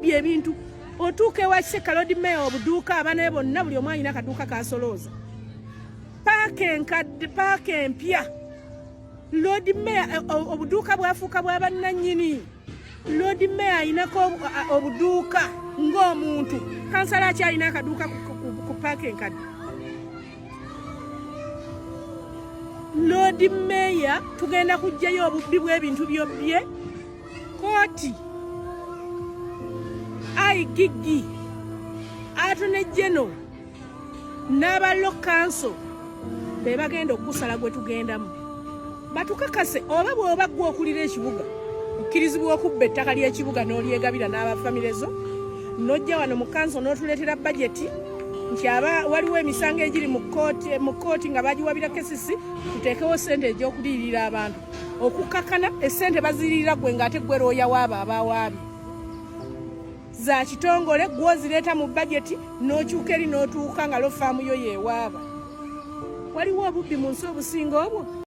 ebintu otuuke wa Sekalodi Mayor obuduuka abana bonna buli omu alina akaduuka kasolooza paaka empya Lord Mayor obuduuka bwafuuka bw'abannannyini Lord Mayor ayinako obuduuka ng'omuntu kansala akyalina akaduuka ku paaka enkadde Lord Mayor tugenda kujjayo obubbi bw'ebintu byobye kooti Gigi Attorney General n'aba Local Council be bagenda okusala gwe tugendamu batukakase oba bw'oba gwe okulira ekibuga okkirizibwa okubba ettaka ly'ekibuga n'olyegabira n'abafamirezo n'ojja wano mu council n'otuleetera budgeti nti waliwo emisango egiri mu kooti nga bagiwabira kesisi tuteekewo ssente egy'okuliyirira abantu okukakkana essente baziyirira gwe ng'ate gwe looya waabo abawaabi za kitongole gwozireeta mu budgeti n'okyuka eri n'otuuka nga lo faamu yo yeewaaba waliwo obubbi mu nsi obusinga obwo